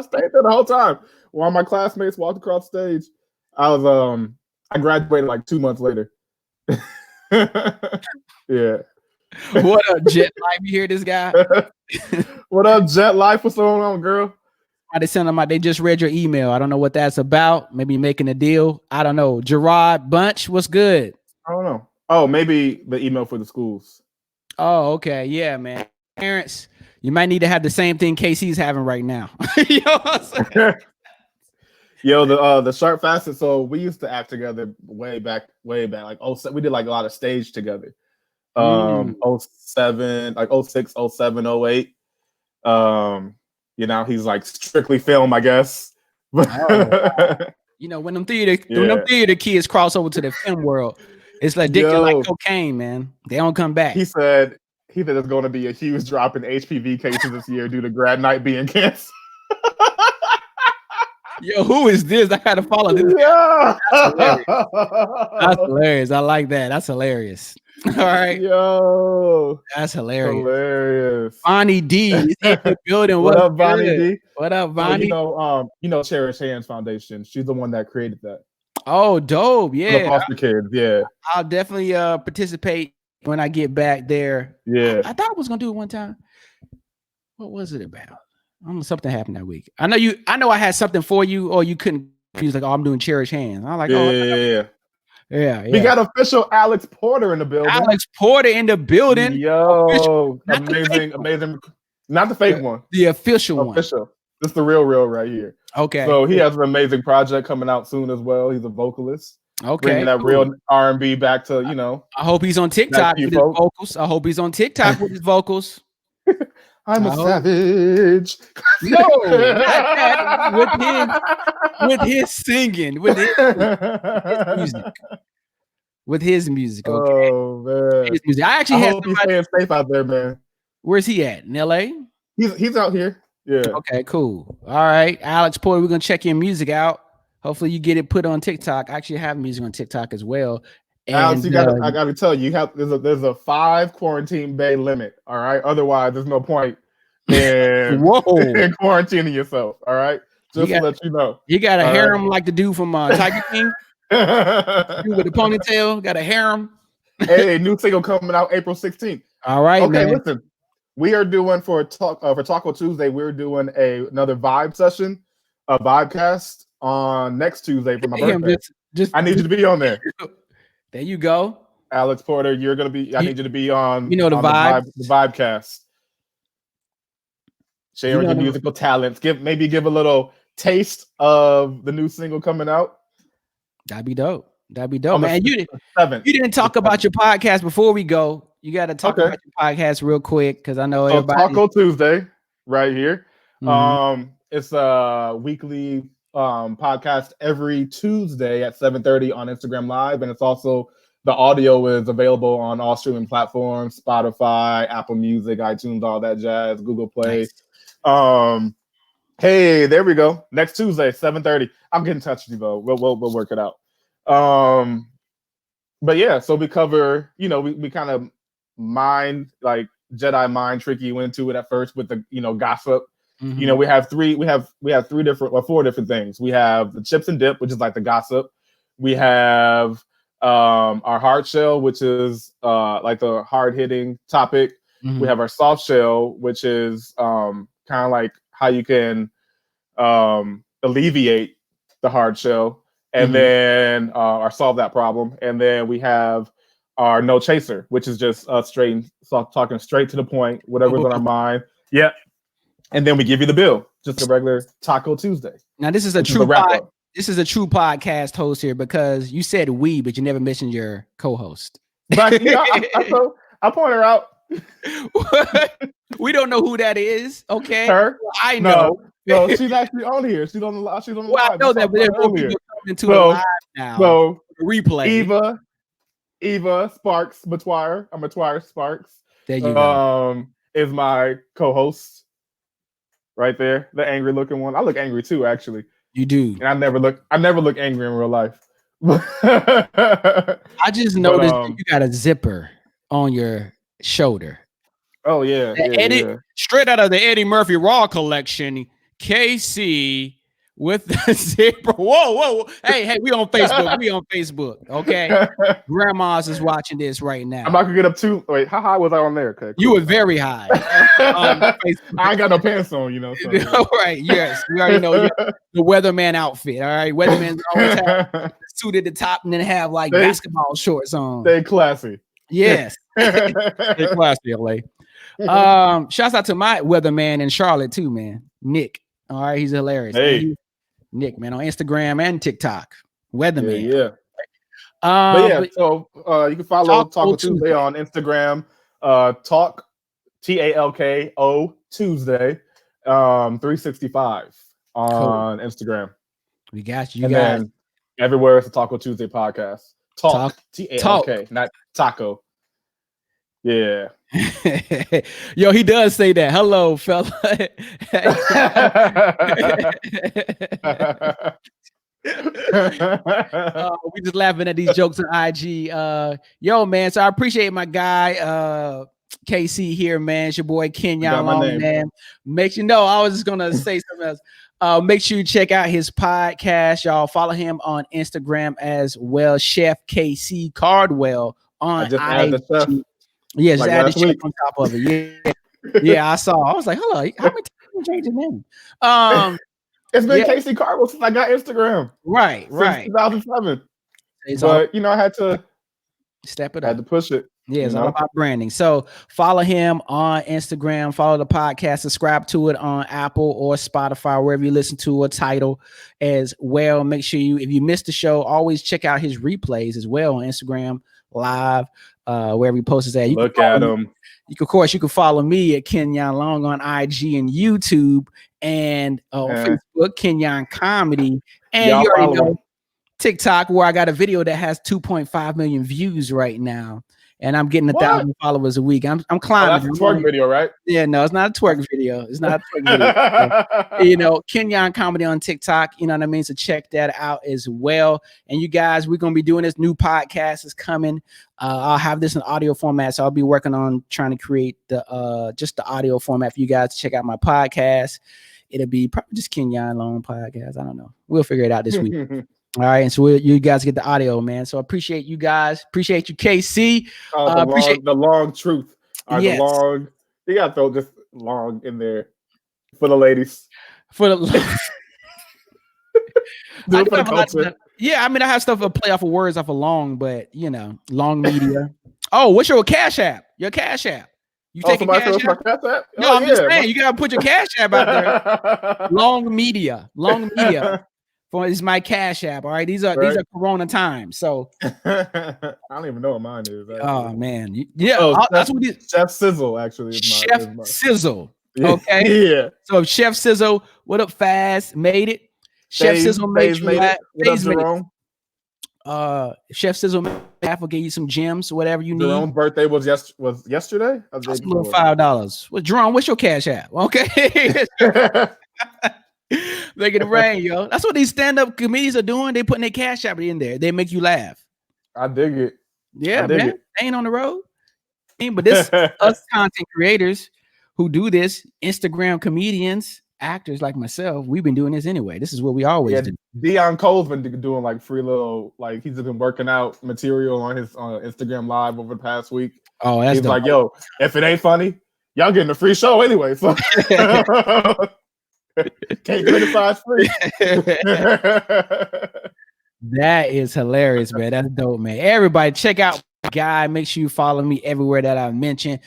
stayed there the whole time. While my classmates walked across the stage, I graduated like 2 months later. Yeah. What up, Jet Life? You hear this guy? What up, Jet Life? What's going on, girl? They sent them out. They just read your email. I don't know what that's about. Maybe making a deal. I don't know. Gerard Bunch, what's good? I don't know. Oh, maybe the email for the schools. Oh, okay. Yeah, man. Parents, you might need to have the same thing KC's having right now. You know what I'm saying? Yo, the Sharp Facet. So we used to act together way back. Like we did like a lot of stage together. 07, like 06, 07, 08. He's like strictly film, I guess. You know, when them theater kids cross over to the film world, it's like addicted like cocaine, man. They don't come back. He said there's going to be a huge drop in HPV cases this year due to grad night being canceled. Yo, who is this? I gotta follow this. Yeah. That's hilarious. I like that. That's hilarious. All right. Yo. That's hilarious. Hilarious. Bonnie D is in the building. What up, Bonnie D? What up, Bonnie? Cherish Hands Foundation. She's the one that created that. Oh, dope. Yeah. For the foster kids. Yeah. I'll definitely participate when I get back there. Yeah. I thought I was gonna do it one time. What was it about? I don't know, something happened that week. I know I had something for you, or you couldn't. He was like, "Oh, I'm doing Cherish Hands." I'm like, yeah. We got official Alex Porter in the building. Alex Porter in the building. Yo, amazing. Not the fake one. The official one. Official. This is the real right here. Okay. So he has an amazing project coming out soon as well. He's a vocalist. Okay. Bringing that real R&B back to, I hope he's on TikTok with his vocals. I hope he's on TikTok with his vocals. I'm a savage. No, not that. With his singing, with his music. Okay. Oh man, his music. I actually had he's staying safe out there, man. Where's he at? In LA? He's out here. Yeah. Okay, cool. All right, Alex Porter, we're gonna check your music out. Hopefully, you get it put on TikTok. I actually have music on TikTok as well. And, Alex, I gotta tell you, there's a 5 quarantine bay limit. All right, otherwise there's no point in quarantining yourself. All right, just to let you know. You got a harem like the dude from Tiger King. Dude with the ponytail, got a harem. Hey, new single coming out April 16th. All right, okay, man. Listen, we are doing for Taco Tuesday. We're doing another vibe session, a vibecast on next Tuesday for my birthday. I need you to be on there. There you go, Alex Porter. You're gonna be. I need you to be on. The vibe, the vibecast. Sharing your musical talents. Give a little taste of the new single coming out. That'd be dope. That'd be dope, On the man. You 7th. didn't talk about your podcast before we go. You got to talk about your podcast real quick because I know everybody. Taco Tuesday, right here. Mhm. It's a weekly podcast every Tuesday at 7:30 on Instagram Live, and it's also the audio is available on all streaming platforms: Spotify, Apple Music, iTunes, all that jazz, Google Play. Nice. Hey, there we go. Next Tuesday, 7:30. I'll get in touch with you though. We'll work it out. But yeah, so we cover, we kind of like Jedi mind trick you into it at first with the, gossip. Mm-hmm. We have three different or four different things. We have the chips and dip, which is like the gossip. We have our hard shell, which is like the hard hitting topic. Mm-hmm. We have our soft shell, which is kind of like how you can alleviate the hard shell, and then or solve that problem. And then we have our no chaser, which is just us talking straight to the point, whatever's on our mind. Yeah. And then we give you the bill, just a regular Taco Tuesday. Now this is a true this is a true podcast host here because you said we, but you never mentioned your co-host. But I point her out. We don't know who that is. Okay, her. I know. No, she's actually on here. She's on the live. Well, I know that, but there's more people coming into the live now. So replay. Eva Sparks Matwire. I'm Matwire Sparks. There you go. Is my co-host right there, the angry looking one. I look angry too, actually. You do. And I never look angry in real life. I just noticed that you got a zipper on your shoulder. Oh yeah, straight out of the Eddie Murphy Raw collection, KC with the zipper. Whoa. Hey, we on Facebook. Okay. Grandma's is watching this right now. I'm not gonna get up too. Wait, how high was I on there? Okay, cool. You were very high. I ain't got no pants on, So. Right, yes. We already know the weatherman outfit. All right. Weathermen always have the suit at the top and then have like basketball shorts on. Stay classy. Yes. Stay classy, LA. Shouts out to my weatherman in Charlotte too, man. Nick. All right, he's hilarious. Hey, Nick, man, on Instagram and TikTok. Weatherman. Yeah. So you can follow Taco Tuesday on Instagram. Talk TALKO Tuesday 365 on Instagram. We got you. And guys. Then everywhere it's a Taco Tuesday podcast. Talk TALK, not taco. Yeah. Yo, he does say that. Hello, fella. We just laughing at these jokes on IG. Yo, man. So I appreciate my guy, KC here, man. It's your boy Kenyon Long, man. Make you know, I was just gonna say something else. Make sure you check out his podcast, y'all. Follow him on Instagram as well, Chef KC Cardwell on IG. Yeah, just add the chef on top of it. Yeah, I saw. I was like, hello, how many times you change his name? It's been Casey Cardwell since I got Instagram. Right. 2007. But I had to step it up. I had to push it. Yeah, it's all about branding. So follow him on Instagram, follow the podcast, subscribe to it on Apple or Spotify, wherever you listen to a title as well. Make sure if you missed the show, always check out his replays as well on Instagram Live, wherever he posts at. Look at him. Of course, you can follow me at Kenyon Long on IG and YouTube and Facebook, Kenyon Comedy. And you already know TikTok, where I got a video that has 2.5 million views right now. And I'm getting 1,000 followers a week. I'm climbing. That's a twerk video, right? Yeah, no, it's not a twerk video. It's not a twerk video. Kenyon Comedy on TikTok. You know what I mean? So check that out as well. And you guys, we're gonna be doing this new podcast is coming. I'll have this in audio format, so I'll be working on trying to create the just the audio format for you guys to check out my podcast. It'll be probably just Kenyon Long podcast. I don't know. We'll figure it out this week. All right, and so you guys get the audio, man. So I appreciate you guys. Appreciate you, KC. Appreciate the long truth. Yes. The long. You gotta throw just long in there for the ladies. For the yeah, I mean, I have stuff to play off of words off of long, but long media. Oh, what's your Cash App? Your Cash App. You taking Cash App? No, I'm just saying you gotta put your Cash App out there. Long media. For it's my Cash App. All right, these are Corona times. So I don't even know what mine is. Actually. Oh man, yeah, Oh, that's what it is. Chef Sizzle actually is Chef my Sizzle. Yeah. Okay, Yeah. so Chef Sizzle, what up? Fast made it. Chef Sizzle made you laugh. What up, Jerome? Chef Sizzle made laugh. Will give you some gems, whatever you need. Jerome's birthday was yesterday. That's a little $5. Well, Jerome, what's your Cash App? Okay. Make it rain, yo. That's what these stand-up comedians are doing. They putting their Cash App in there. They make you laugh. I dig it. Yeah, man. They ain't on the road. But this us content creators who do this, Instagram comedians, actors like myself, we've been doing this anyway. This is what we always do. Deion Cole's been doing like free little, like he's been working out material on his Instagram Live over the past week. Oh, that's he's like, yo, if it ain't funny, y'all getting a free show anyway. So can't criticize free. That is hilarious, man. That's dope, man. Everybody check out my guy. Make sure you follow me everywhere that I mentioned.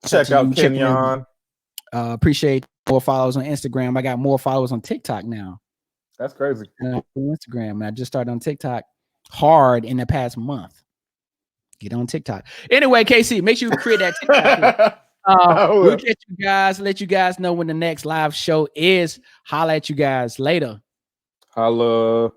Check out Kenyon. Appreciate more followers on Instagram. I got more followers on TikTok now. That's crazy. Instagram. And I just started on TikTok hard in the past month. Get on TikTok. Anyway, KC, make sure you create that TikTok. We'll catch you guys. Let you guys know when the next live show is. Holla at you guys later. Holla.